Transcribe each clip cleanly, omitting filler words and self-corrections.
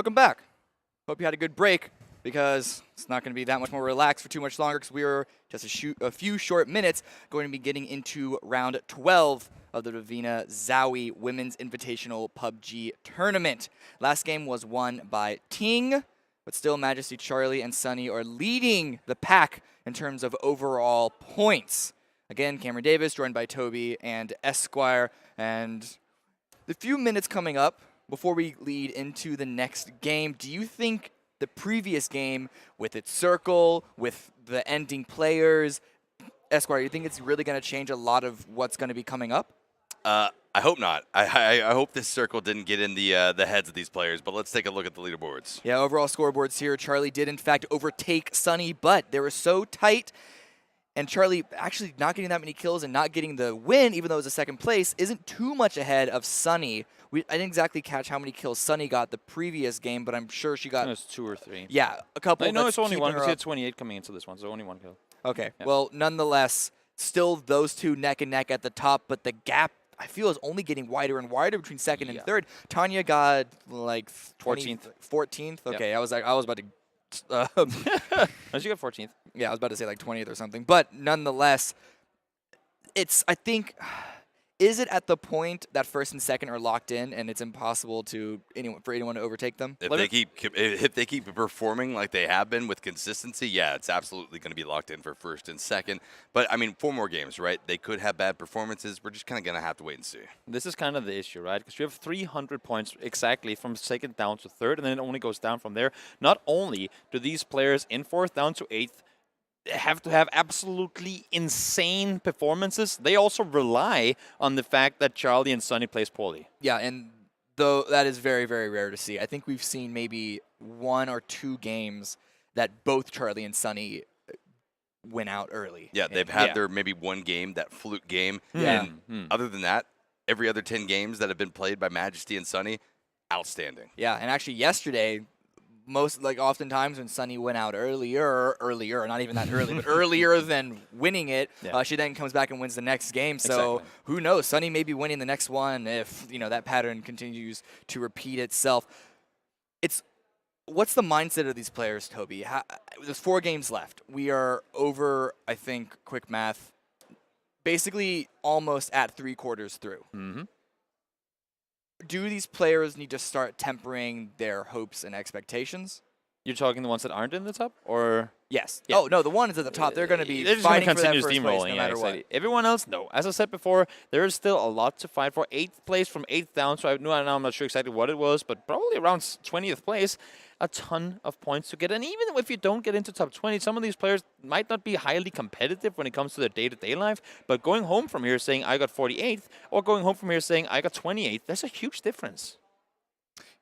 Welcome back. Hope you had a good break because it's not going to be that much more relaxed for too much longer because we were just a few short minutes going to be getting into round 12 of the Divina ZOWIE Women's Invitational PUBG Tournament. Last game was won by Ting, but still Majesty, Charlie, and Sunny are leading the pack in terms of overall points. Again, Cameron Davis joined by Toby and Esquire, and the few minutes coming up before we lead into the next game, do you think the previous game, with its circle, with the ending players, Esquire, you think it's really going to change a lot of what's going to be coming up? I hope not. I hope this circle didn't get in the heads of these players, but let's take a look at the leaderboards. Yeah, overall scoreboards here. Charlie did, in fact, overtake Sunny, but they were so tight. And Charlie actually not getting that many kills and not getting the win, even though it was a second place, isn't too much ahead of Sunny. I didn't exactly catch how many kills Sunny got the previous game, but I'm sure she got... It was 2 or 3. Yeah, a couple. No, it's only one. We had 28 coming into this one, so only 1 kill. Okay, yeah. Well, nonetheless, still those two neck and neck at the top, but the gap, I feel, is only getting wider and wider between second and third. Tanya got, like, 14th. 14th? Okay, yep. I was about to... No, she got 14th. Yeah, I was about to say like 20th or something. But nonetheless, it's, I think, is it at the point that first and second are locked in and it's impossible for anyone to overtake them? If they keep performing like they have been with consistency, yeah, it's absolutely going to be locked in for first and second. But, I mean, 4 more games, right? They could have bad performances. We're just kind of going to have to wait and see. This is kind of the issue, right? Because you have 300 points exactly from second down to third, and then it only goes down from there. Not only do these players in fourth down to eighth have to have absolutely insane performances, they also rely on the fact that Charlie and Sunny plays poorly. Yeah, and though that is very, very rare to see. I think we've seen maybe 1 or 2 games that both Charlie and Sunny went out early. Yeah, they've had their maybe 1 game, that fluke game. Yeah. And other than that, every other 10 games that have been played by Majesty and Sunny, outstanding. Yeah, and actually yesterday, oftentimes when Sunny went out earlier, not even that early, but earlier than winning it, she then comes back and wins the next game. So who knows? Sunny may be winning the next one if that pattern continues to repeat itself. What's the mindset of these players, Toby? There's 4 games left. We are over, I think, quick math, basically almost at 3/4 through. Mm-hmm. Do these players need to start tempering their hopes and expectations? You're talking the ones that aren't in the top, or? Yes. Yeah. Oh, no, the ones at the top, they're going to be just fighting gonna for that continue first place no steamrolling, matter what. Everyone else, no. As I said before, there is still a lot to fight for. 8th place from 8th down, so I'm not sure exactly what it was, but probably around 20th place. A ton of points to get. And even if you don't get into top 20, some of these players might not be highly competitive when it comes to their day-to-day life, but going home from here saying, I got 48th, or going home from here saying, I got 28th, there's a huge difference.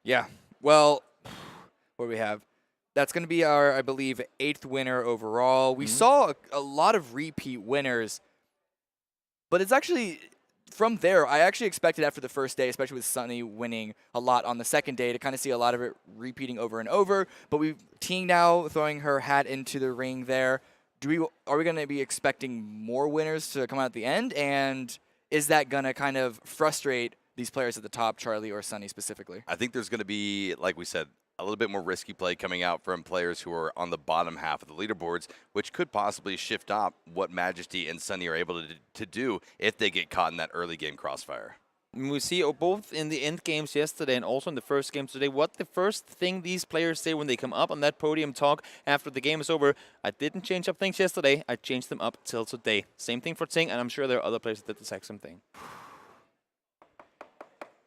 Yeah. Well, what do we have? That's going to be our, I believe, 8th winner overall. We saw a lot of repeat winners, but it's actually, from there, I actually expected after the first day, especially with Sunny winning a lot on the second day, to kind of see a lot of it repeating over and over. But Ting now throwing her hat into the ring there. Are we going to be expecting more winners to come out at the end? And is that going to kind of frustrate these players at the top, Charlie or Sunny specifically? I think there's going to be, like we said, a little bit more risky play coming out from players who are on the bottom half of the leaderboards, which could possibly shift up what Majesty and Sunny are able to do if they get caught in that early game crossfire. We see both in the end games yesterday and also in the first game today, what the first thing these players say when they come up on that podium talk after the game is over: I didn't change up things yesterday, I changed them up till today. Same thing for Ting, and I'm sure there are other players that did the exact same thing.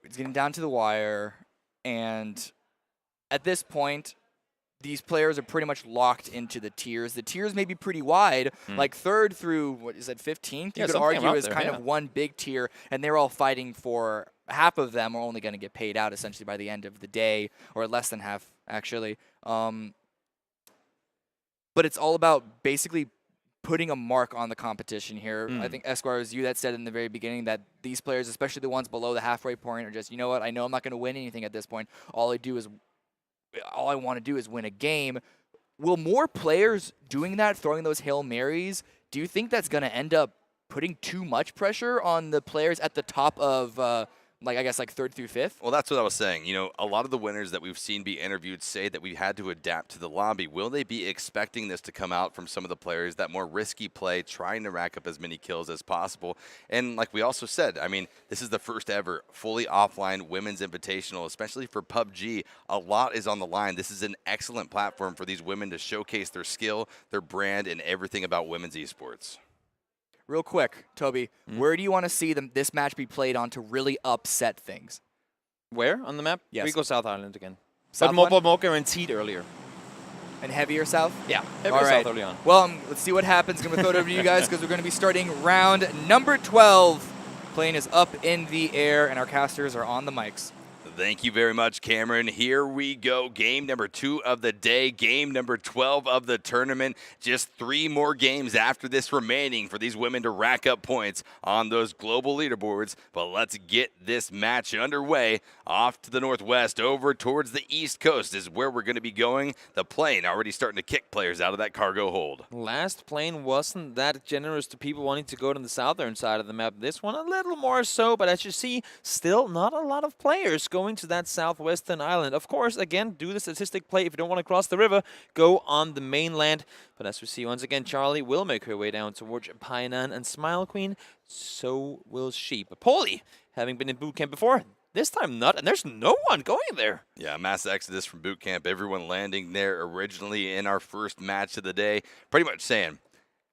It's getting down to the wire, and at this point, these players are pretty much locked into the tiers. The tiers may be pretty wide, like 3rd through, 15th? You could argue is kind of one big tier, and they're all fighting for half of them are only going to get paid out essentially by the end of the day, or less than half, actually. But it's all about basically putting a mark on the competition here. I think, Esquire, it was you that said in the very beginning that these players, especially the ones below the halfway point, are just, you know what, I know I'm not going to win anything at this point. All I want to do is win a game. Will more players doing that, throwing those Hail Marys, do you think that's going to end up putting too much pressure on the players at the top of like I guess like 3rd through 5th. Well, that's what I was saying. You know, a lot of the winners that we've seen be interviewed say that we had to adapt to the lobby. Will they be expecting this to come out from some of the players, that more risky play, trying to rack up as many kills as possible? And like we also said, I mean, this is the first ever fully offline women's invitational, especially for PUBG. A lot is on the line. This is an excellent platform for these women to showcase their skill, their brand, and everything about women's esports. Real quick, Toby, where do you want to see this match be played on to really upset things? Where on the map? Yes. We go South Island again. South But more guaranteed earlier. And heavier south? Yeah, heavier All right. South early on. Well, let's see what happens. Going to throw it over to you guys because we're going to be starting round number 12. Plane is up in the air, and our casters are on the mics. Thank you very much, Cameron. Here we go. Game number 2 of the day. Game number 12 of the tournament. Just 3 more games after this remaining for these women to rack up points on those global leaderboards. But let's get this match underway. Off to the northwest, over towards the east coast is where we're going to be going. The plane already starting to kick players out of that cargo hold. Last plane wasn't that generous to people wanting to go to the southern side of the map. This one a little more so, but as you see, still not a lot of players going to that southwestern island. Of course, again, do the statistic play. If you don't want to cross the river, go on the mainland. But as we see, once again, Charlie will make her way down towards Painan and Smile Queen. So will she. But Paulie, having been in boot camp before, this time not, and there's no one going there. Yeah, mass exodus from boot camp. Everyone landing there originally in our first match of the day. Pretty much saying,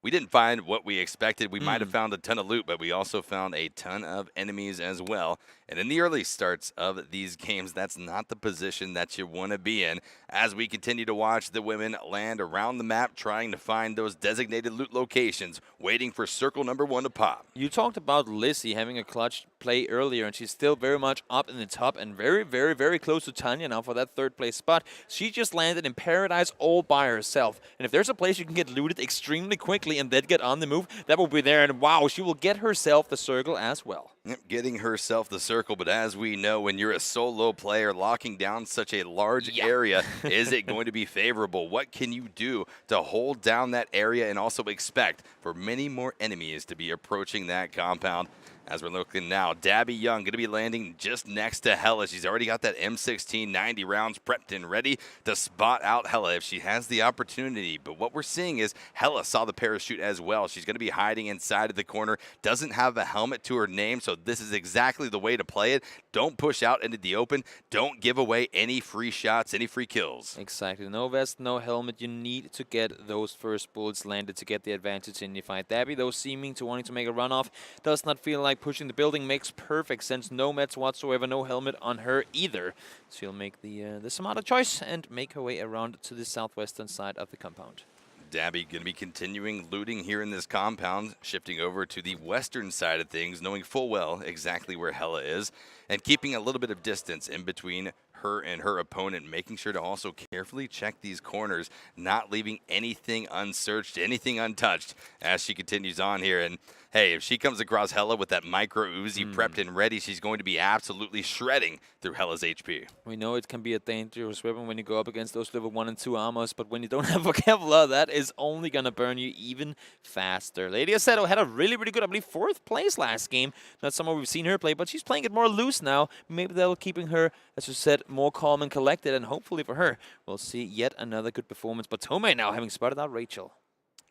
we didn't find what we expected. We might have found a ton of loot, but we also found a ton of enemies as well. And in the early starts of these games, that's not the position that you want to be in. As we continue to watch the women land around the map, trying to find those designated loot locations, waiting for circle number 1 to pop. You talked about Lizzie having a clutch play earlier, and she's still very much up in the top and very, very, very close to Tanya now for that 3rd place spot. She just landed in Paradise all by herself. And if there's a place you can get looted extremely quickly and then get on the move, that will be there. And wow, she will get herself the circle as well. Yep, getting herself the circle, but as we know, when you're a solo player, locking down such a large area, is it going to be favorable? What can you do to hold down that area and also expect for many more enemies to be approaching that compound? As we're looking now, Dabby Young going to be landing just next to Hella. She's already got that M16 90 rounds prepped and ready to spot out Hella if she has the opportunity. But what we're seeing is Hella saw the parachute as well. She's going to be hiding inside of the corner, doesn't have a helmet to her name, so this is exactly the way to play it. Don't push out into the open. Don't give away any free shots, any free kills. Exactly. No vest, no helmet. You need to get those first bullets landed to get the advantage in your fight. Dabby, though, seeming to wanting to make a runoff, does not feel like pushing the building. Makes perfect sense. No meds whatsoever, no helmet on her either. So she'll make the smarter choice and make her way around to the southwestern side of the compound. Dabby going to be continuing looting here in this compound, shifting over to the western side of things, knowing full well exactly where Hella is, and keeping a little bit of distance in between her and her opponent, making sure to also carefully check these corners, not leaving anything unsearched, anything untouched as she continues on here. And hey, if she comes across Hella with that micro Uzi prepped and ready, she's going to be absolutely shredding through Hella's HP. We know it can be a dangerous weapon when you go up against those level 1 and 2 armors, but when you don't have a Kevlar, that is only going to burn you even faster. Lady Aceto had a really, really good, I believe, 4th place last game. Not someone we've seen her play, but she's playing it more loose now. Maybe that'll keeping her, as you said, more calm and collected, and hopefully for her, we'll see yet another good performance. But Tomei now having spotted out Rachel.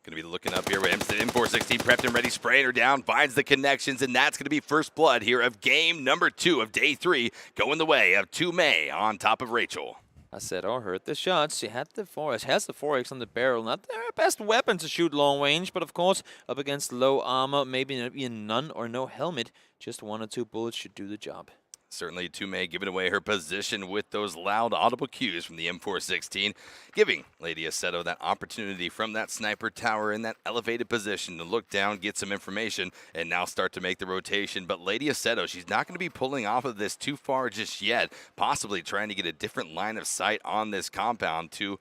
Going to be looking up here with M416 prepped and ready, spraying her down, finds the connections, and that's going to be first blood here of game number 2 of day 3, going the way of Tomei on top of Rachel. I said, oh, heard the shots. She had the 4X, has the 4X on the barrel. Not their best weapon to shoot long range, but of course, up against low armor, maybe even none or no helmet, just 1 or 2 bullets should do the job. Certainly, Tomei giving away her position with those loud, audible cues from the M416, giving Lady Aceto that opportunity from that sniper tower in that elevated position to look down, get some information, and now start to make the rotation. But Lady Aceto, she's not going to be pulling off of this too far just yet, possibly trying to get a different line of sight on this compound to,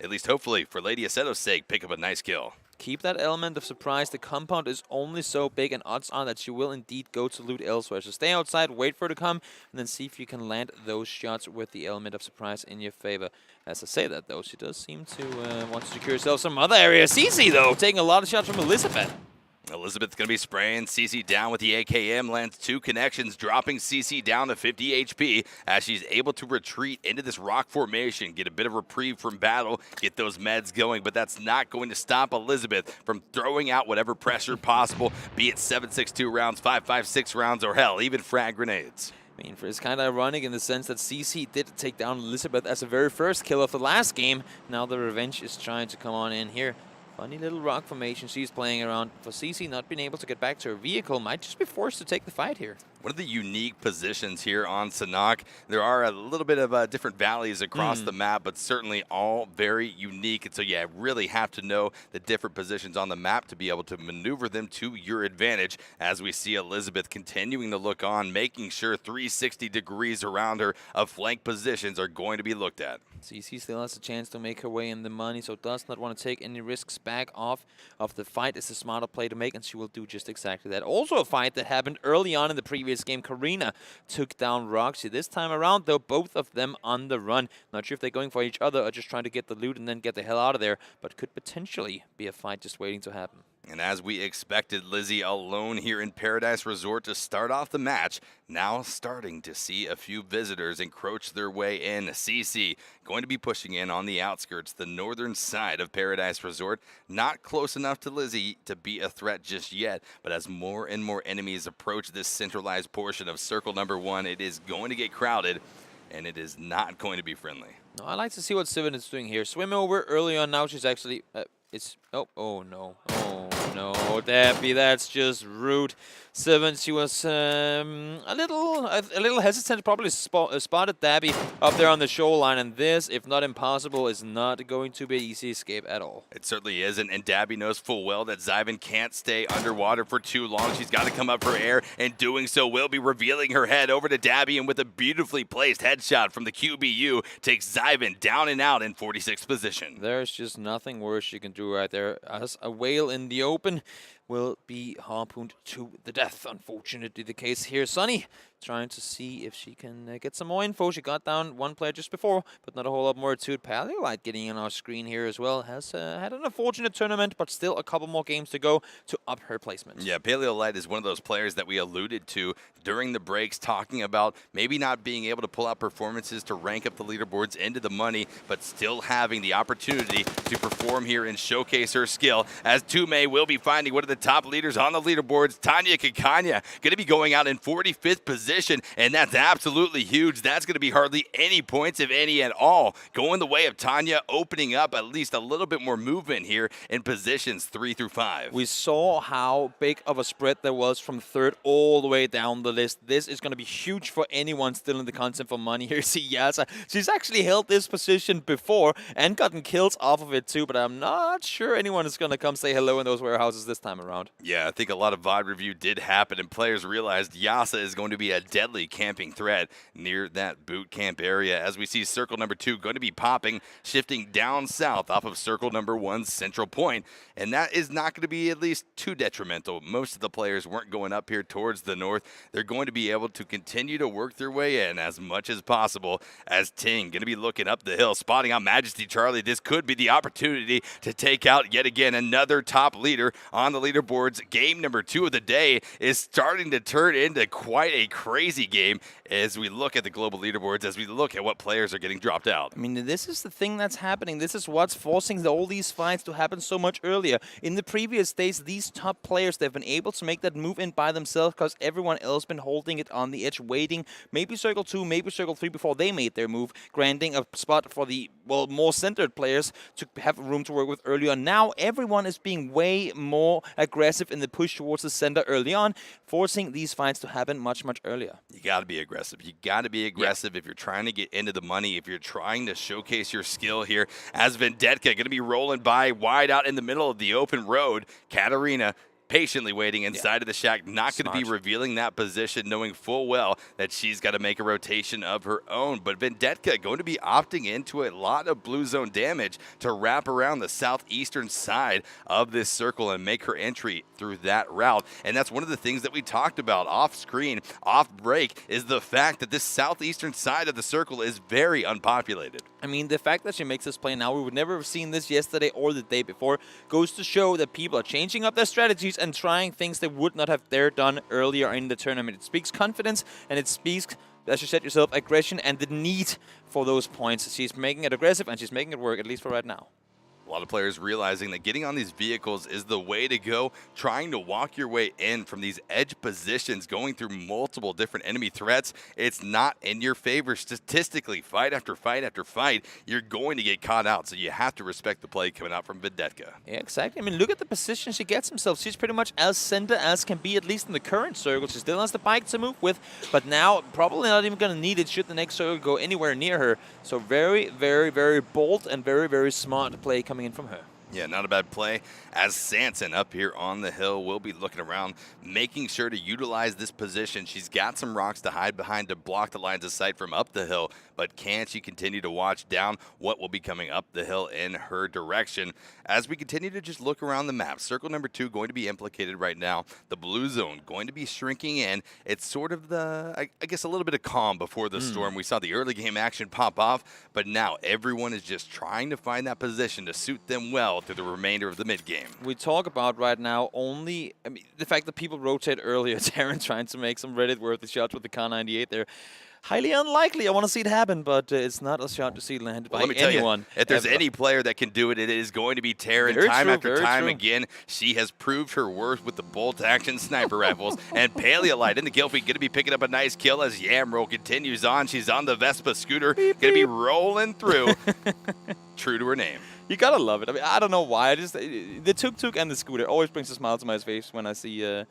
at least hopefully, for Lady Aceto's sake, pick up a nice kill. Keep that element of surprise. The compound is only so big, and odds are that she will indeed go to loot elsewhere. So stay outside, wait for her to come, and then see if you can land those shots with the element of surprise in your favor. As I say that, though, she does seem to want to secure herself some other areas. CC, though, taking a lot of shots from Elizabeth. Elizabeth's going to be spraying CC down with the AKM, lands 2 connections, dropping CC down to 50 HP as she's able to retreat into this rock formation, get a bit of reprieve from battle, get those meds going, but that's not going to stop Elizabeth from throwing out whatever pressure possible, be it 7.62 rounds, 5.56 rounds, or hell, even frag grenades. I mean, it's kind of ironic in the sense that CC did take down Elizabeth as the very first kill of the last game. Now the revenge is trying to come on in here. Funny little rock formation she's playing around. For CC not being able to get back to her vehicle, might just be forced to take the fight here. One of the unique positions here on Sanhok. There are a little bit of different valleys across the map, but certainly all very unique. And so you really have to know the different positions on the map to be able to maneuver them to your advantage. As we see Elizabeth continuing to look on, making sure 360 degrees around her of flank positions are going to be looked at. CC still has a chance to make her way in the money, so does not want to take any risks back off of the fight. It's a smarter play to make, and she will do just exactly that. Also a fight that happened early on in the previous game. Karina took down Roxy. This time around, though, both of them on the run. Not sure if they're going for each other or just trying to get the loot and then get the hell out of there, but could potentially be a fight just waiting to happen. And as we expected, Lizzie alone here in Paradise Resort to start off the match. Now starting to see a few visitors encroach their way in. CC going to be pushing in on the outskirts, the northern side of Paradise Resort. Not close enough to Lizzie to be a threat just yet, but as more and more enemies approach this centralized portion of circle number 1, it is going to get crowded, and it is not going to be friendly. No, I like to see what Sivin is doing here. Swim over early on. Now she's actually... Oh no, Debbie, that's just rude. Sivin, she was a little hesitant, probably spotted Debbie up there on the shoreline, and this, if not impossible, is not going to be an easy escape at all. It certainly isn't, and Dabby knows full well that Zyvan can't stay underwater for too long. She's got to come up for air, and doing so will be revealing her head over to Dabby, and with a beautifully placed headshot from the QBU, takes Zyvan down and out in 46th position. There's just nothing worse you can do right there. As a whale in the open will be harpooned to the death. Unfortunately, the case here. Sunny trying to see if she can get some more info. She got down one player just before, but not a whole lot more to it. Paleolite getting on our screen here as well. Has had an unfortunate tournament, but still a couple more games to go to up her placement. Yeah, Paleolite is one of those players that we alluded to during the breaks, talking about maybe not being able to pull out performances to rank up the leaderboards into the money, but still having the opportunity to perform here and showcase her skill, as Tume will be finding one of the top leaders on the leaderboards. Tanya Kakanya going to be going out in 45th position, and that's absolutely huge. That's going to be hardly any points, if any at all, going the way of Tanya, opening up at least a little bit more movement here in positions 3 through 5. We saw how big of a spread there was from third all the way down the list. This is going to be huge for anyone still in the content for money here. See, Yasa, she's actually held this position before and gotten kills off of it too, but I'm not sure anyone is going to come say hello in those warehouses this time around. Yeah, I think a lot of VOD review did happen, and players realized Yasa is going to be a deadly camping threat near that boot camp area, as we see circle number 2 going to be popping, shifting down south off of circle number 1's central point, and that is not going to be at least too detrimental. Most of the players weren't going up here towards the north. They're going to be able to continue to work their way in as much as possible, as Ting going to be looking up the hill, spotting out Majesty Charlie. This could be the opportunity to take out yet again another top leader on the leaderboards. Game number 2 of the day is starting to turn into quite a crazy game as we look at the global leaderboards, as we look at what players are getting dropped out. I mean, this is the thing that's happening. This is what's forcing all these fights to happen so much earlier. In the previous days, these top players, they've been able to make that move in by themselves because everyone else been holding it on the edge, waiting. Maybe Circle 2, maybe Circle 3 before they made their move, granting a spot for the, well, more centered players to have room to work with early on. Now, everyone is being way more aggressive in the push towards the center early on, forcing these fights to happen much, much earlier. You got to be aggressive. You got to be aggressive if you're trying to get into the money, if you're trying to showcase your skill here. As Vendetka going to be rolling by wide out in the middle of the open road, Katarina patiently waiting inside of the shack, not going to be revealing that position, knowing full well that she's got to make a rotation of her own. But Vendetka going to be opting into a lot of blue zone damage to wrap around the southeastern side of this circle and make her entry through that route. And that's one of the things that we talked about off screen, off break, is the fact that this southeastern side of the circle is very unpopulated. I mean, the fact that she makes this play now, we would never have seen this yesterday or the day before, goes to show that people are changing up their strategies strategies and trying things they would not have dared done earlier in the tournament. It speaks confidence, and it speaks, as you said yourself, aggression and the need for those points. She's making it aggressive, and she's making it work, at least for right now. A lot of players realizing that getting on these vehicles is the way to go, trying to walk your way in from these edge positions, going through multiple different enemy threats. It's not in your favor statistically. Fight after fight after fight, you're going to get caught out, so you have to respect the play coming out from Vedetka. Yeah, exactly. I mean, look at the position she gets herself. She's pretty much as center as can be, at least in the current circle. She still has the bike to move with, but now probably not even going to need it should the next circle go anywhere near her. So very, very, very bold and very, very smart play coming in from her. Yeah, not a bad play, as Sanson up here on the hill will be looking around, making sure to utilize this position. She's got some rocks to hide behind to block the lines of sight from up the hill, but can she continue to watch down what will be coming up the hill in her direction? As we continue to just look around the map, circle number 2 going to be implicated right now. The blue zone going to be shrinking in. It's sort of the, I guess, a little bit of calm before the storm. We saw the early game action pop off, but now everyone is just trying to find that position to suit them well through the remainder of the mid-game. We talk about right now only, I mean, the fact that people rotate earlier. Taryn trying to make some Reddit-worthy shots with the Kar 98 there. Highly unlikely. I want to see it happen, but it's not a shot to see landed by anyone. If there's any player that can do it, it is going to be Taryn. Time after time again, she has proved her worth with the bolt-action sniper rifles. And Paleolite in the kill feed going to be picking up a nice kill as Yamroll continues on. She's on the Vespa scooter, going to be rolling through. True to her name. You gotta love it. I mean, I don't know why. The tuk-tuk and the scooter always brings a smile to my face when I see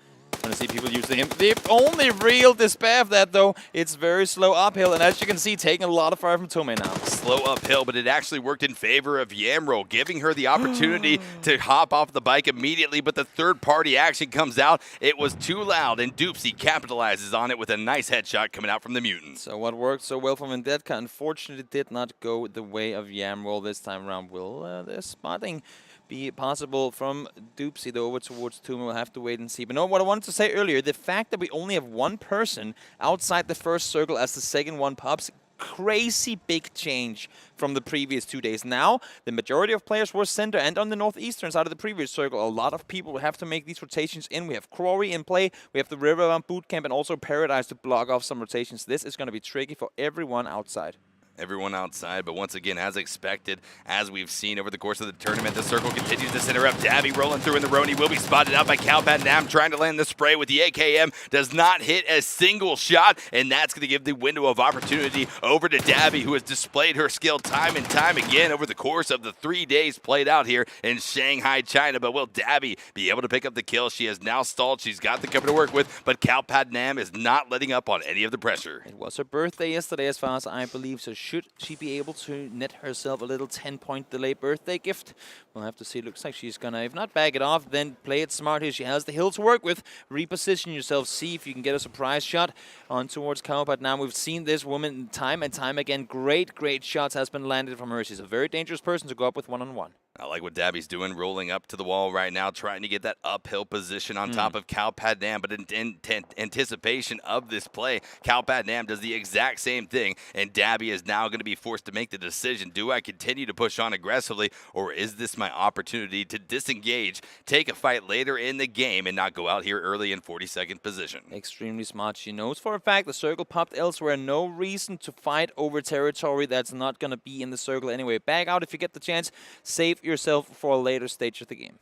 people using him. The only real despair of that, though, it's very slow uphill, and as you can see, taking a lot of fire from Tomei now. Slow uphill, but it actually worked in favor of Yamroll, giving her the opportunity to hop off the bike immediately, but the third-party action comes out. It was too loud, and Doopsy capitalizes on it with a nice headshot coming out from the Mutant. So what worked so well from Vedetka, unfortunately, did not go the way of Yamroll this time around. Will the spotting be possible from Doopsy, though, over towards Tomei? We'll have to wait and see. But no, what I wanted to say earlier, the fact that we only have one person outside the first circle as the second one pops, crazy big change from the previous 2 days. Now, the majority of players were center and on the northeastern side of the previous circle. A lot of people will have to make these rotations in. We have Crory in play, we have the Riverbound Bootcamp, and also Paradise to block off some rotations. This is going to be tricky for everyone outside. Everyone outside, but once again, as expected, as we've seen over the course of the tournament, the circle continues to center up. Dabby rolling through, and the Roni will be spotted out by Calpad Nam, trying to land the spray with the AKM. Does not hit a single shot, and that's going to give the window of opportunity over to Dabby, who has displayed her skill time and time again over the course of the 3 days played out here in Shanghai, China. But will Dabby be able to pick up the kill? She has now stalled. She's got the cover to work with, but Calpad Nam is not letting up on any of the pressure. It was her birthday yesterday, as far as I believe, so should she be able to net herself a little 10-point delay birthday gift? We'll have to see. It looks like she's gonna, if not back it off, then play it smart here. She has the hill to work with. Reposition yourself. See if you can get a surprise shot on towards Calpad. Now we've seen this woman time and time again. Great shots has been landed from her. She's a very dangerous person to go up with one-on-one. I like what Dabby's doing, rolling up to the wall right now, trying to get that uphill position on top of Calpad Nam. But in anticipation of this play, Calpad Nam does the exact same thing, and Dabby is now going to be forced to make the decision. Do I continue to push on aggressively, or is this my opportunity to disengage, take a fight later in the game, and not go out here early in 42nd position? Extremely smart. She knows for a fact the circle popped elsewhere. No reason to fight over territory that's not going to be in the circle anyway. Back out if you get the chance. Save yourself for a later stage of the game.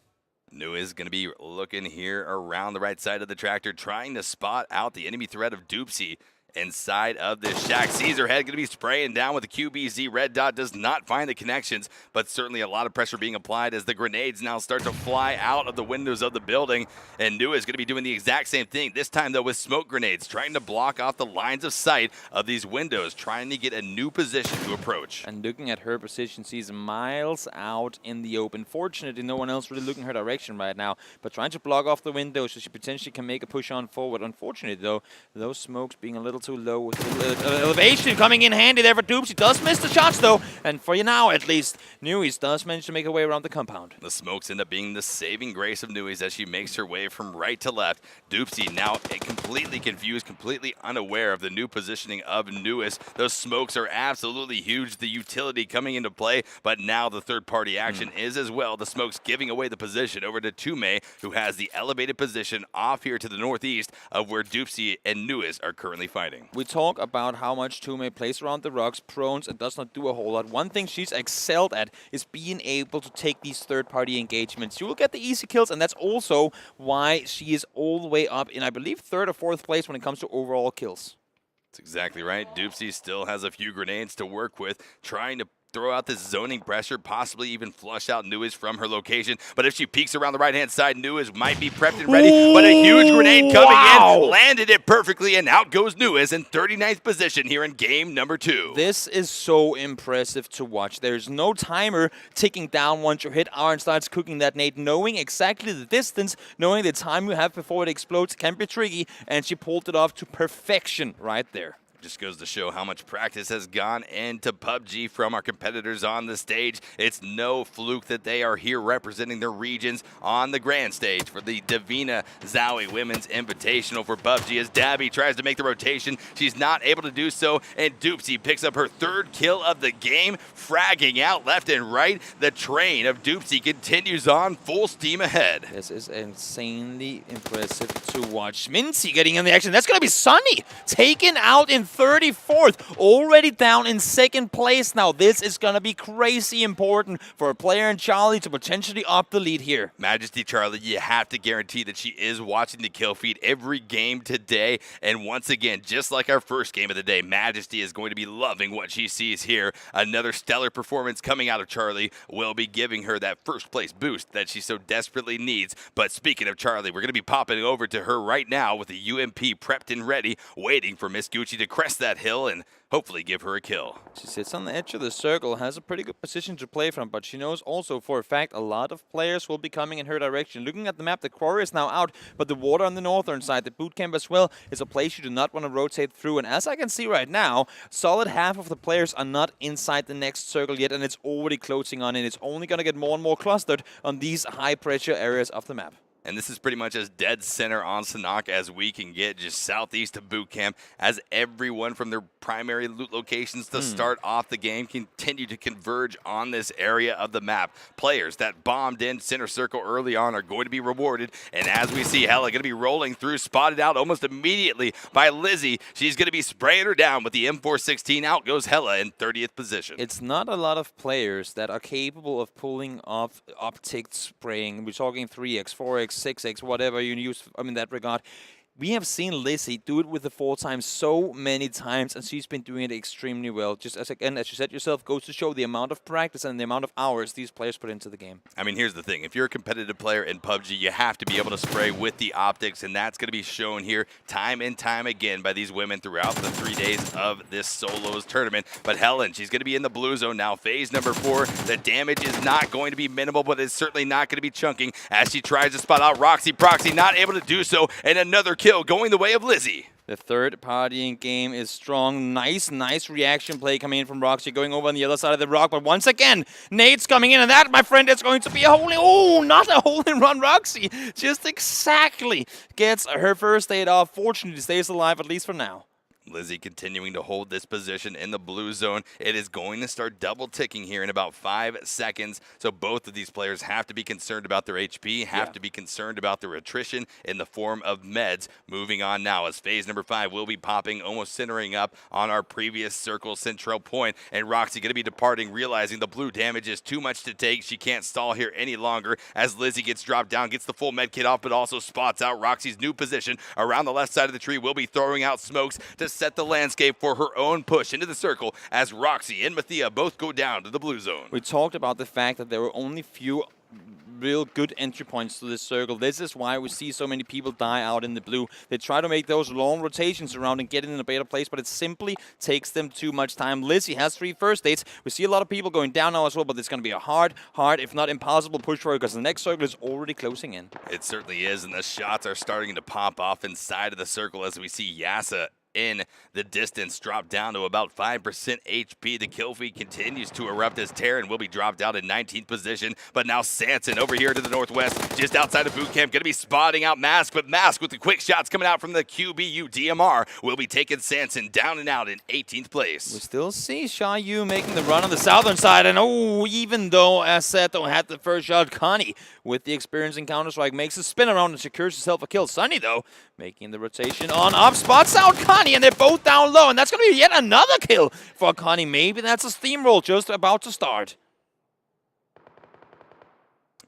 Nu is going to be looking here around the right side of the tractor, trying to spot out the enemy threat of Doopsy inside of this shack. Sees her head, going to be spraying down with the QBZ. Red dot does not find the connections, but certainly a lot of pressure being applied as the grenades now start to fly out of the windows of the building. And Nu is going to be doing the exact same thing, this time though with smoke grenades, trying to block off the lines of sight of these windows, trying to get a new position to approach. And looking at her position, she's miles out in the open. Fortunately, no one else really looking her direction right now, but trying to block off the window so she potentially can make a push on forward. Unfortunately though, those smokes being a little too low. Elevation coming in handy there for Doopsy. Does miss the shots, though. And for you now, at least, Nuis does manage to make her way around the compound. The smokes end up being the saving grace of Nuis as she makes her way from right to left. Doopsy now completely confused, completely unaware of the new positioning of Nuis. Those smokes are absolutely huge. The utility coming into play, but now the third-party action is as well. The smokes giving away the position over to Tume, who has the elevated position off here to the northeast of where Doopsy and Nuis are currently fighting. We talk about how much Tume plays around the rocks, prones, and does not do a whole lot. One thing she's excelled at is being able to take these third-party engagements. She will get the easy kills, and that's also why she is all the way up in, I believe, 3rd or 4th place when it comes to overall kills. That's exactly right. Doopsy still has a few grenades to work with, trying to throw out this zoning pressure, possibly even flush out Nuis from her location. But if she peeks around the right-hand side, Nuis might be prepped and ready. Ooh, but a huge grenade coming wow. in, landed it perfectly, and out goes Nuis in 39th position here in game number 2. This is so impressive to watch. There's no timer ticking down once you hit R and starts cooking that nade. Knowing exactly the distance, knowing the time you have before it explodes can be tricky, and she pulled it off to perfection right there. Just goes to show how much practice has gone into PUBG from our competitors on the stage. It's no fluke that they are here representing their regions on the grand stage for the Divina ZOWIE Women's Invitational for PUBG. As Dabby tries to make the rotation, she's not able to do so, and Doopsy picks up her 3rd kill of the game, fragging out left and right. The train of Doopsy continues on full steam ahead. This is insanely impressive to watch. Mincy getting in the action. That's going to be Sunny, taken out in 34th, already down in 2nd place now. This is going to be crazy important for a player in Charlie to potentially up the lead here. Majesty Charlie, you have to guarantee that she is watching the kill feed every game today. And once again, just like our first game of the day, Majesty is going to be loving what she sees here. Another stellar performance coming out of Charlie will be giving her that 1st place boost that she so desperately needs. But speaking of Charlie, we're going to be popping over to her right now with the UMP prepped and ready, waiting for Miss Gucci to crest that hill and hopefully give her a kill. She sits on the edge of the circle, has a pretty good position to play from, but she knows also for a fact a lot of players will be coming in her direction. Looking at the map, the quarry is now out, but the water on the northern side, the boot camp as well, is a place you do not want to rotate through. And as I can see right now, solid half of the players are not inside the next circle yet, and it's already closing on in. It's only going to get more and more clustered on these high-pressure areas of the map. And this is pretty much as dead center on Sanhok as we can get, just southeast of boot camp, as everyone from their primary loot locations to start off the game continue to converge on this area of the map. Players that bombed in center circle early on are going to be rewarded, and as we see Hella going to be rolling through, spotted out almost immediately by Lizzie. She's going to be spraying her down with the M416. Out goes Hella in 30th position. It's not a lot of players that are capable of pulling off optic spraying. We're talking 3x, 4x, 6x, whatever you use in that regard. We have seen Lizzie do it with the 4x so many times, and she's been doing it extremely well. Just as again, as you said yourself, goes to show the amount of practice and the amount of hours these players put into the game. I mean, here's the thing. If you're a competitive player in PUBG, you have to be able to spray with the optics, and that's going to be shown here time and time again by these women throughout the 3 days of this solos tournament. But Helen, she's going to be in the blue zone now. Phase number 4. The damage is not going to be minimal, but it's certainly not going to be chunking as she tries to spot out Roxy. Proxy not able to do so, and another kill going the way of Lizzie. The third party in game is strong. Nice reaction play coming in from Roxy, going over on the other side of the rock. But once again, Nate's coming in, and that, my friend, is going to be a hole in... Oh, not a hole in run. Roxy just exactly gets her first aid off. Fortunately, stays alive, at least for now. Lizzie continuing to hold this position in the blue zone. It is going to start double ticking here in about 5 seconds. So both of these players have to be concerned about their HP, have to be concerned about their attrition in the form of meds. Moving on now as phase number 5 will be popping, almost centering up on our previous circle central point. And Roxy going to be departing, realizing the blue damage is too much to take. She can't stall here any longer as Lizzie gets dropped down, gets the full med kit off, but also spots out Roxy's new position around the left side of the tree. Will be throwing out smokes to set the landscape for her own push into the circle as Roxy and Mathia both go down to the blue zone. We talked about the fact that there were only few real good entry points to this circle. This is why we see so many people die out in the blue. They try to make those long rotations around and get in a better place, but it simply takes them too much time. Lizzie has 3 first aids. We see a lot of people going down now as well, but it's going to be a hard, if not impossible push for her because the next circle is already closing in. It certainly is, and the shots are starting to pop off inside of the circle as we see Yasa in the distance, dropped down to about 5% HP. The kill feed continues to erupt as Terran will be dropped out in 19th position. But now Sanson over here to the northwest, just outside of boot camp, going to be spotting out Mask. But Mask with the quick shots coming out from the QBU DMR will be taking Sanson down and out in 18th place. We still see Xiaoyu making the run on the southern side. And even though Assetto had the first shot, Connie with the experience in Counter-Strike makes a spin around and secures herself a kill. Sunny, though, making the rotation on up, spots out Connie, and they're both down low. And that's going to be yet another kill for Connie. Maybe that's a steamroll just about to start.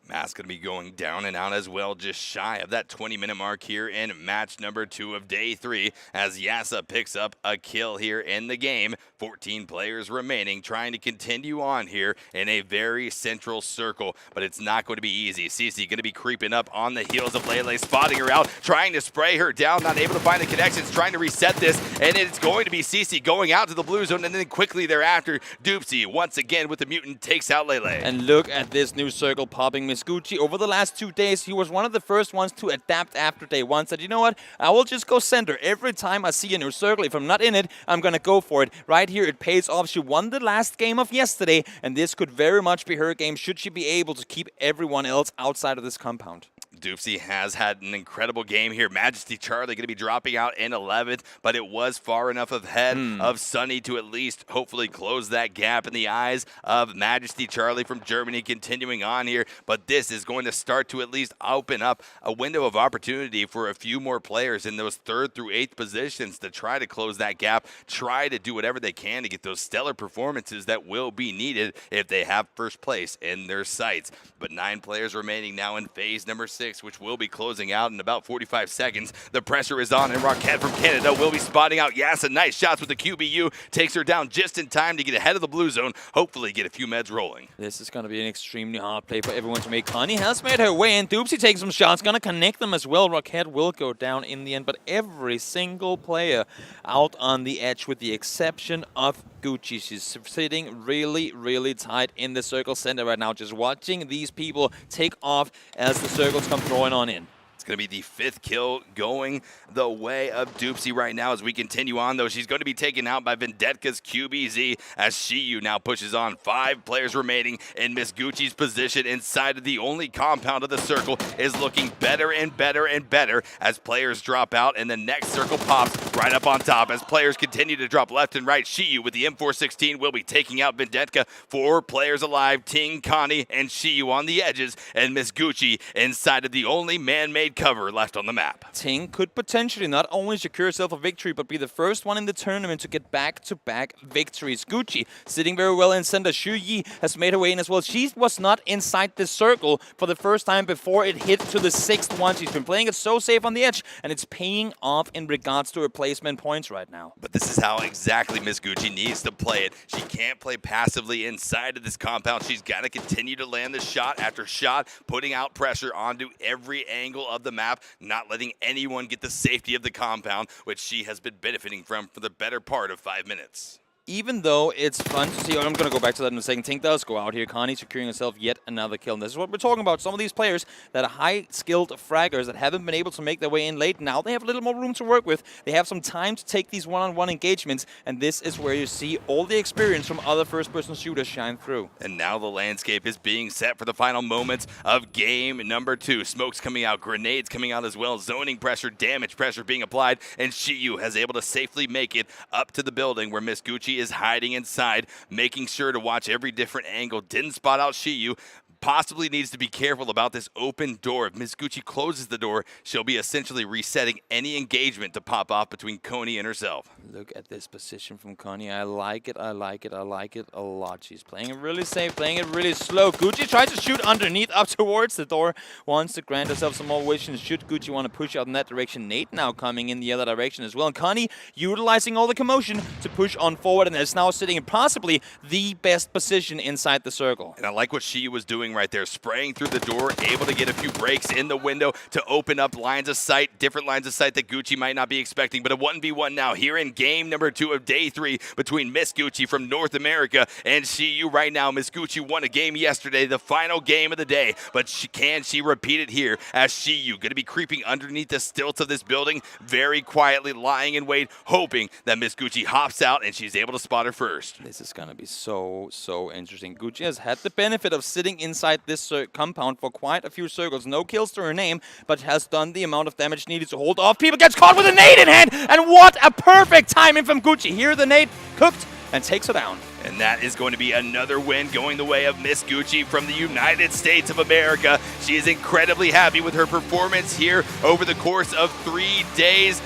Mask going to be going down and out as well, just shy of that 20-minute mark here in match number 2 of day 3 as Yasa picks up a kill here in the game. 14 players remaining, trying to continue on here in a very central circle, but it's not going to be easy. Cece going to be creeping up on the heels of Lele, spotting her out, trying to spray her down, not able to find the connections, trying to reset this, and it's going to be Cece going out to the blue zone, and then quickly thereafter, Doopsy once again with the mutant takes out Lele. And look at this new circle popping. Miss Gucci, over the last 2 days, he was one of the first ones to adapt after day 1. Said, you know what, I will just go center. Every time I see a new circle, if I'm not in it, I'm going to go for it. Right here, it pays off. She won the last game of yesterday, and this could very much be her game should she be able to keep everyone else outside of this compound. Doopsy has had an incredible game here. Majesty Charlie going to be dropping out in 11th, but it was far enough ahead of Sunny to at least hopefully close that gap in the eyes of Majesty Charlie from Germany continuing on here. But this is going to start to at least open up a window of opportunity for a few more players in those 3rd through 8th positions to try to close that gap, try to do whatever they can to get those stellar performances that will be needed if they have first place in their sights. But 9 players remaining now in phase number 6, which will be closing out in about 45 seconds. The pressure is on, and Rocket from Canada will be spotting out Yasa. Nice shots with the QBU. Takes her down just in time to get ahead of the blue zone. Hopefully get a few meds rolling. This is going to be an extremely hard play for everyone to make. Connie has made her way in. Doopsy takes some shots. Going to connect them as well. Rocket will go down in the end, but every single player out on the edge with the exception of Gucci. She's sitting really, really tight in the circle center right now, just watching these people take off as the circles come throwing on in. It's going to be the 5th kill going the way of Doopsy right now as we continue on, though. She's going to be taken out by Vendetka's QBZ as Shiyu now pushes on. 5 players remaining in Miss Gucci's position inside of the only compound of the circle is looking better and better and better as players drop out and the next circle pops right up on top. As players continue to drop left and right, Shiyu with the M416 will be taking out Vendetka. 4 players alive, Ting, Connie, and Shiyu on the edges, and Miss Gucci inside of the only man-made cover left on the map. Ting could potentially not only secure herself a victory, but be the first one in the tournament to get back-to-back victories. Gucci sitting very well in center. Xu Yi has made her way in as well. She was not inside the circle for the first time before it hit to the 6th one. She's been playing it so safe on the edge, and it's paying off in regards to her placement points right now. But this is how exactly Miss Gucci needs to play it. She can't play passively inside of this compound. She's got to continue to land the shot after shot, putting out pressure onto every angle of the map, not letting anyone get the safety of the compound, which she has been benefiting from for the better part of 5 minutes. Even though it's fun to see, I'm going to go back to that in a second. Ting does go out here. Connie securing herself yet another kill. And this is what we're talking about. Some of these players that are high-skilled fraggers that haven't been able to make their way in late. Now they have a little more room to work with. They have some time to take these one-on-one engagements. And this is where you see all the experience from other first-person shooters shine through. And now the landscape is being set for the final moments of game number 2. Smokes coming out, grenades coming out as well, zoning pressure, damage pressure being applied, and Shiyu has able to safely make it up to the building where Miss Gucci is hiding inside, making sure to watch every different angle. Didn't spot out Shiyu. Possibly needs to be careful about this open door. If Miss Gucci closes the door, she'll be essentially resetting any engagement to pop off between Coney and herself. Look at this position from Connie. I like it, I like it, I like it a lot. She's playing it really safe, playing it really slow. Gucci tries to shoot underneath up towards the door. Wants to grant herself some more vision. Should Gucci want to push out in that direction? Nate now coming in the other direction as well. And Connie utilizing all the commotion to push on forward and is now sitting in possibly the best position inside the circle. And I like what she was doing doing right there, spraying through the door, able to get a few breaks in the window to open up lines of sight, different lines of sight that Gucci might not be expecting. But a 1v1 now here in game number 2 of day 3 between Miss Gucci from North America and CU right now. Miss Gucci won a game yesterday, the final game of the day, but can she repeat it here as CU going to be creeping underneath the stilts of this building, very quietly lying in wait, hoping that Miss Gucci hops out and she's able to spot her first. This is going to be so interesting. Gucci has had the benefit of sitting inside this compound for quite a few circles. No kills to her name, but has done the amount of damage needed to hold off people. Gets caught with a nade in hand, and what a perfect timing from Gucci. Here the nade cooked and takes her down. And that is going to be another win going the way of Miss Gucci from the United States of America. She is incredibly happy with her performance here over the course of 3 days.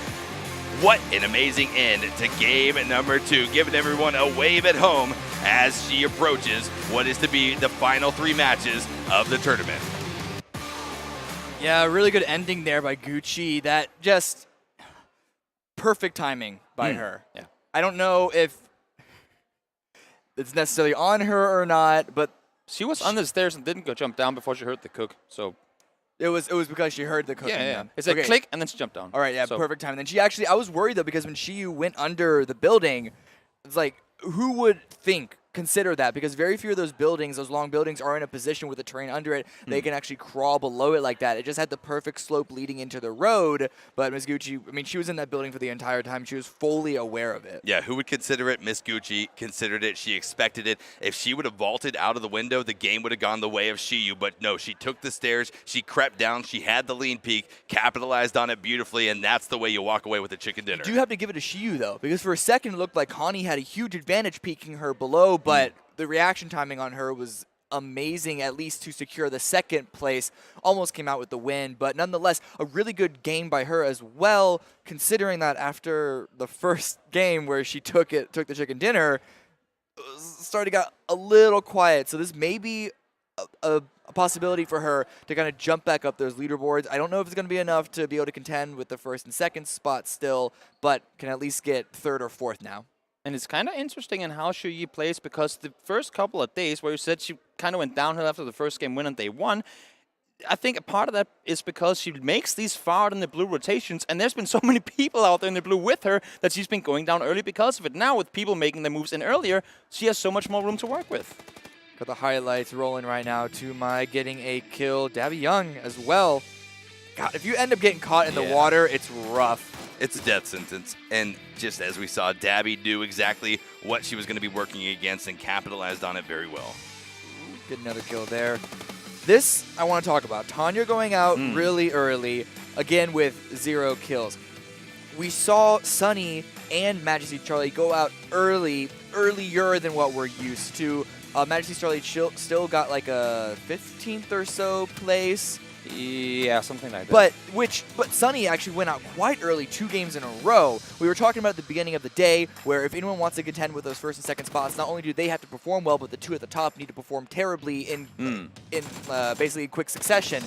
What an amazing end to game number 2, giving everyone a wave at home as she approaches what is to be the final 3 matches of the tournament. Yeah, really good ending there by Gucci. That just perfect timing by her. Yeah. I don't know if it's necessarily on her or not, but she was on the stairs and didn't go jump down before she heard the cook. So it was because she heard the cooking. yeah. It's a click and then she jumped down. All right, yeah, So perfect time. And then she actually, I was worried though because when she went under the building, it's like, who would consider that? Because very few of those buildings, those long buildings, are in a position with the terrain under it. They can actually crawl below it like that. It just had the perfect slope leading into the road. But Ms. Gucci, I mean, she was in that building for the entire time. She was fully aware of it. Yeah, who would consider it? Miss Gucci considered it. She expected it. If she would have vaulted out of the window, the game would have gone the way of Shiyu. But no, she took the stairs. She crept down. She had the lean peek, capitalized on it beautifully, and that's the way you walk away with a chicken dinner. You do have to give it to Shiyu, though, because for a second it looked like Connie had a huge advantage peeking her below, but the reaction timing on her was amazing, at least to secure the second place. Almost came out with the win, but nonetheless, a really good game by her as well, considering that after the first game where she took the chicken dinner, started to get a little quiet. So this may be a possibility for her to kind of jump back up those leaderboards. I don't know if it's going to be enough to be able to contend with the first and second spot still, but can at least get third or fourth now. And it's kind of interesting in how Shuyi plays, because the first couple of days where you said she kind of went downhill after the first game win on day 1, I think a part of that is because she makes these far out in the blue rotations, and there's been so many people out there in the blue with her that she's been going down early because of it. Now with people making the moves in earlier, she has so much more room to work with. Got the highlights rolling right now to my getting a kill. Dabby Young as well. God, if you end up getting caught in the water, it's rough. It's a death sentence, and just as we saw, Dabby do exactly what she was going to be working against and capitalized on it very well. Get another kill there. This I want to talk about. Tanya going out really early, again with 0 kills. We saw Sunny and Majesty Charlie go out earlier than what we're used to. Majesty Charlie still got like a 15th or so place. Yeah, something like that. But Sunny actually went out quite early, 2 games in a row. We were talking about at the beginning of the day where if anyone wants to contend with those first and second spots, not only do they have to perform well, but the 2 at the top need to perform terribly in basically quick succession.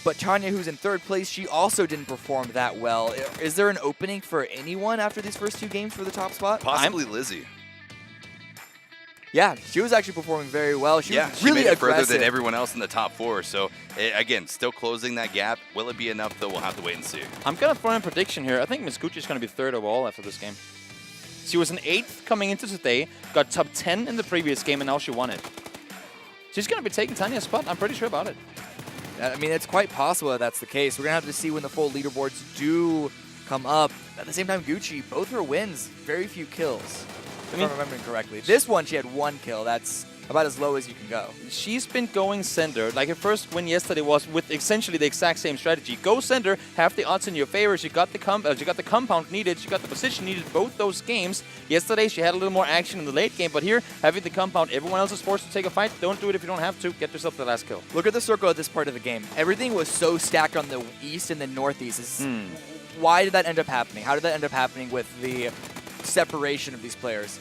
But Tanya, who's in 3rd place, she also didn't perform that well. Is there an opening for anyone after these first 2 games for the top spot? Possibly Lizzie. Yeah, she was actually performing very well. She was she really made it aggressive. further than everyone else in the top 4. So, again, still closing that gap. Will it be enough, though? We'll have to wait and see. I'm going to throw in a prediction here. I think Miss Gucci is going to be 3rd overall after this game. She was an 8th coming into today, got top 10 in the previous game, and now she won it. She's going to be taking Tanya's spot. I'm pretty sure about it. I mean, it's quite possible that that's the case. We're going to have to see when the full leaderboards do come up. At the same time, Gucci, both her wins, very few kills. If I'm remembering correctly. This one, she had 1 kill. That's about as low as you can go. She's been going center. Like her first win yesterday was with essentially the exact same strategy. Go center, have the odds in your favor. She got the compound needed. She got the position needed both those games. Yesterday, she had a little more action in the late game, but here, having the compound, everyone else is forced to take a fight. Don't do it if you don't have to. Get yourself the last kill. Look at the circle at this part of the game. Everything was so stacked on the east and the northeast. Why did that end up happening? How did that end up happening with the separation of these players?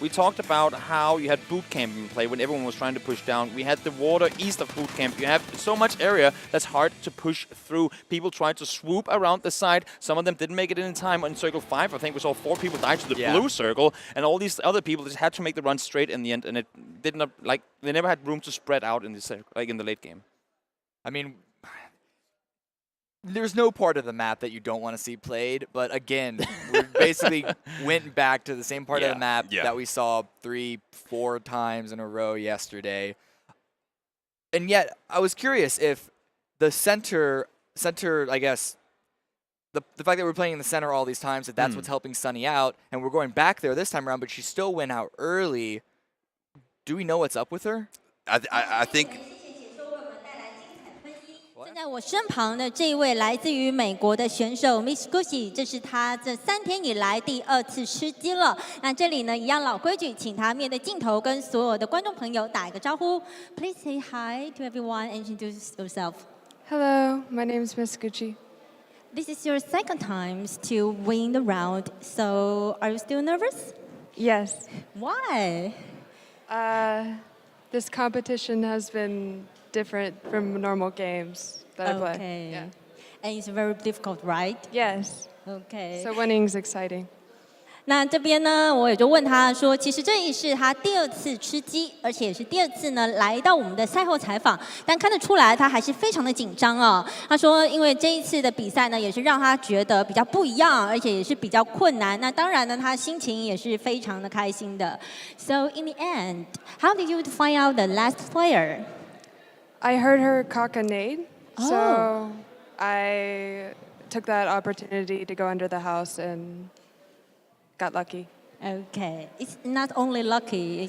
we talked about how you had boot camp in play when everyone was trying to push down. We had the water east of boot camp. You have so much area that's hard to push through. People tried to swoop around the side. Some of them didn't make it in time. On circle 5, I think we saw 4 people die to the blue circle, and all these other people just had to make the run straight in the end, and it didn't like they never had room to spread out in the circle, like in the late game. I mean, there's no part of the map that you don't want to see played, but again, we basically went back to the same part of the map that we saw 3-4 times in a row yesterday. And yet, I was curious if the center, I guess, the fact that we're playing in the center all these times, that's what's helping Sunny out, and we're going back there this time around, but she still went out early. Do we know what's up with her? I think 站在我身旁的这一位来自于美国的选手 Miss Gucci， 这是她这3天以来第2次吃鸡了。那这里呢，一样老规矩，请她面对镜头跟所有的观众朋友打一个招呼。Please say hi to everyone and introduce yourself. Hello, my name is Miss Gucci. This is your second time to win the round, so are you still nervous? Yes. Why? This competition has been different from normal games that I play. Okay. Yeah. And it's very difficult, right? Yes. Okay. So winning's exciting. 那这边呢，我也就问他说，其实这也是他第2次吃鸡，而且也是第2次呢来到我们的赛后采访，但看得出来他还是非常的紧张哦。他说，因为这一次的比赛呢，也是让他觉得比较不一样，而且也是比较困难。那当然呢，他心情也是非常的开心的。So in the end, how did you find out the last player? I heard her cock a nade, so I took that opportunity to go under the house and got lucky. Okay, it's not only lucky,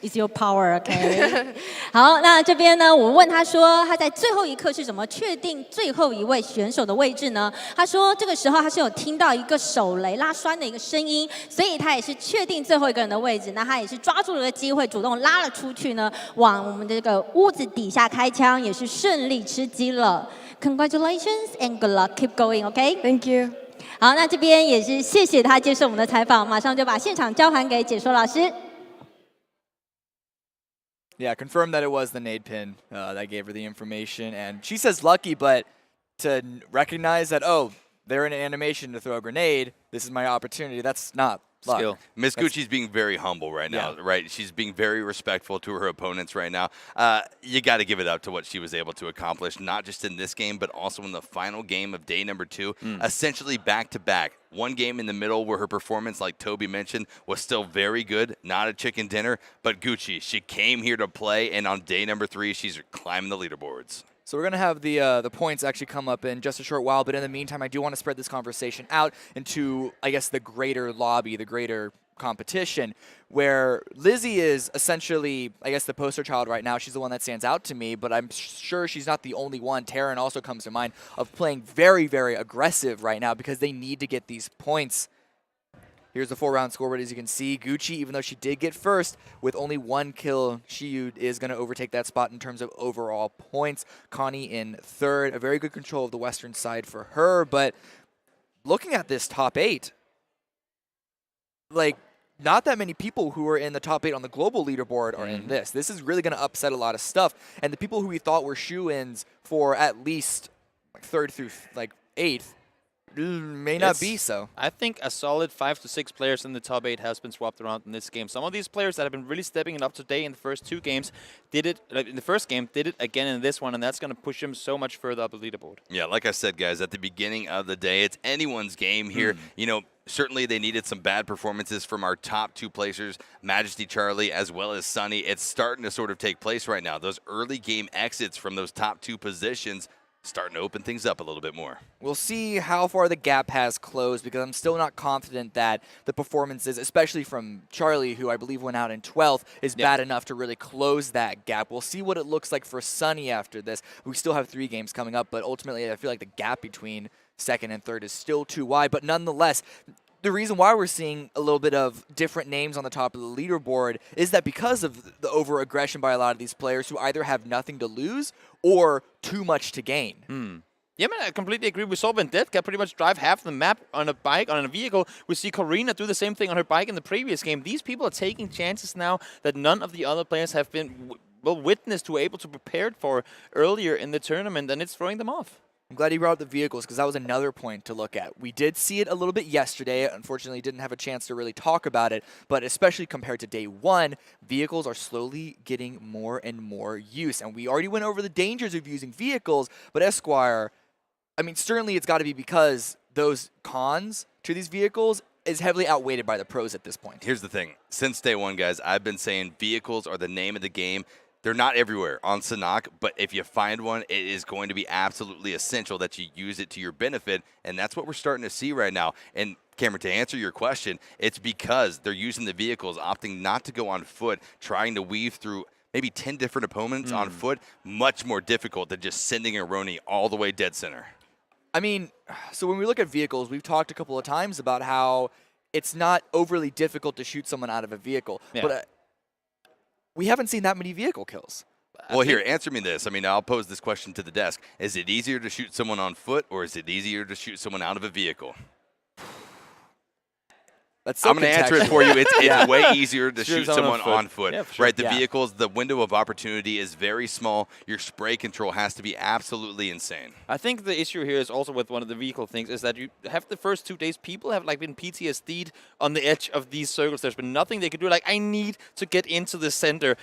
it's your power, okay? 好，那这边呢，我问他说，他在最后一刻是怎么确定最后一位选手的位置呢？他说，这个时候他是有听到一个手雷拉栓的一个声音，所以他也是确定最后一个人的位置。那他也是抓住了个机会，主动拉了出去呢，往我们的这个屋子底下开枪，也是顺利吃鸡了。Congratulations and good luck, keep going, okay? Thank you. 好，那这边也是谢谢他接受我们的采访，马上就把现场交还给解说老师。Yeah, confirmed that it was the nade pin that gave her the information. And she says lucky, but to recognize that, oh, they're in an animation to throw a grenade, this is my opportunity, that's not luck. Skill. Miss Gucci's being very humble right now, right? She's being very respectful to her opponents right now. You got to give it up to what she was able to accomplish, not just in this game, but also in the final game of day number 2, essentially back-to-back. One game in the middle where her performance, like Toby mentioned, was still very good, not a chicken dinner, but Gucci, she came here to play, and on day number 3, she's climbing the leaderboards. So we're going to have the points actually come up in just a short while, but in the meantime, I do want to spread this conversation out into, I guess, the greater lobby, the greater competition, where Lizzie is essentially, I guess, the poster child right now. She's the one that stands out to me, but I'm sure she's not the only one. Taryn also comes to mind of playing very, very aggressive right now because they need to get these points. Here's the 4-round scoreboard. As you can see, Gucci, even though she did get first, with only 1 kill, she is going to overtake that spot in terms of overall points. Connie in 3rd. A very good control of the western side for her. But looking at this top 8, like, not that many people who are in the top 8 on the global leaderboard are in this. This is really going to upset a lot of stuff. And the people who we thought were shoo-ins for at least like 3rd through like 8th may not be so. I think a solid 5 to 6 players in the top 8 has been swapped around in this game. Some of these players that have been really stepping it up today in the first 2 games did it in the first game, did it again in this one, and that's going to push them so much further up the leaderboard. Yeah, like I said, guys, at the beginning of the day, it's anyone's game here. You know, certainly they needed some bad performances from our top 2 placers, Majesty Charlie as well as Sunny. It's starting to sort of take place right now. Those early game exits from those top 2 positions starting to open things up a little bit more. We'll see how far the gap has closed because I'm still not confident that the performances, especially from Charlie, who I believe went out in 12th, is bad enough to really close that gap. We'll see what it looks like for Sunny after this. We still have 3 games coming up, but ultimately I feel like the gap between 2nd and 3rd is still too wide. But nonetheless, the reason why we're seeing a little bit of different names on the top of the leaderboard is that because of the over-aggression by a lot of these players who either have nothing to lose or too much to gain. Yeah, man, I completely agree. We saw Vendetta pretty much drive half the map on a bike, on a vehicle. We see Corina do the same thing on her bike in the previous game. These people are taking chances now that none of the other players have been witness to, able to prepare for earlier in the tournament, and it's throwing them off. I'm glad you brought up the vehicles because that was another point to look at. We did see it a little bit yesterday. Unfortunately, didn't have a chance to really talk about it, but especially compared to day one, vehicles are slowly getting more and more use. And we already went over the dangers of using vehicles, but Esquire, I mean, certainly it's got to be because those cons to these vehicles is heavily outweighed by the pros at this point. Here's the thing. Since day one, guys, I've been saying vehicles are the name of the game. They're not everywhere on Sanhok, but if you find one, it is going to be absolutely essential that you use it to your benefit, and that's what we're starting to see right now. And Cameron, to answer your question, it's because they're using the vehicles, opting not to go on foot, trying to weave through maybe 10 different opponents on foot, much more difficult than just sending a Roni all the way dead center. I mean, so when we look at vehicles, we've talked a couple of times about how it's not overly difficult to shoot someone out of a vehicle, but we haven't seen that many vehicle kills. Well, here, answer me this. I mean, I'll pose this question to the desk. Is it easier to shoot someone on foot, or is it easier to shoot someone out of a vehicle? That's so I'm going to answer it for you. It's way easier to shoot someone on foot. Yeah, for sure. Right, the vehicles, the window of opportunity is very small. Your spray control has to be absolutely insane. I think the issue here is also with one of the vehicle things is that you have the first 2 days, people have like been PTSD'd on the edge of these circles. There's been nothing they could do. Like, I need to get into the center.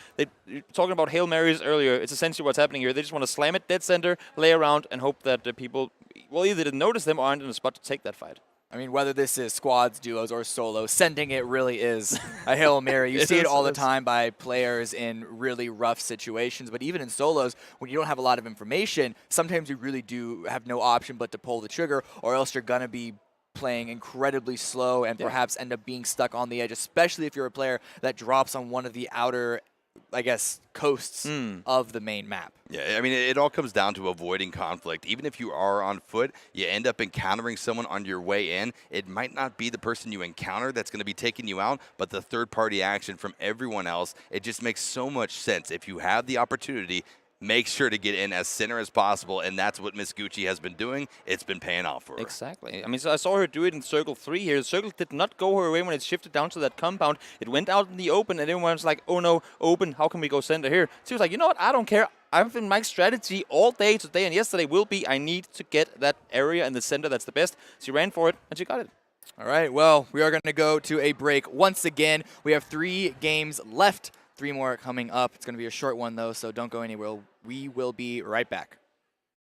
Talking about Hail Marys earlier, it's essentially what's happening here. They just want to slam it dead center, lay around, and hope that the people, well, either didn't notice them or aren't in a spot to take that fight. I mean, whether this is squads, duos, or solos, sending it really is a Hail Mary. You see it all the time by players in really rough situations, but even in solos, when you don't have a lot of information, sometimes you really do have no option but to pull the trigger, or else you're going to be playing incredibly slow and perhaps end up being stuck on the edge, especially if you're a player that drops on one of the outer, I guess, coasts of the main map. Yeah, I mean, it all comes down to avoiding conflict. Even if you are on foot, you end up encountering someone on your way in. It might not be the person you encounter that's going to be taking you out, but the third-party action from everyone else. It just makes so much sense. If you have the opportunity, make sure to get in as center as possible, and that's what Miss Gucci has been doing. It's been paying off for her. Exactly. I mean, so I saw her do it in Circle 3 here. The Circle did not go her way when it shifted down to that compound. It went out in the open, and everyone was like, oh no, open, how can we go center here? She was like, you know what, I don't care. I've been my strategy all day today and yesterday will be I need to get that area in the center that's the best. She ran for it, and she got it. All right, well, we are going to go to a break once again. We have 3 games left. 3 more coming up. It's going to be a short one, though, so don't go anywhere. We will be right back.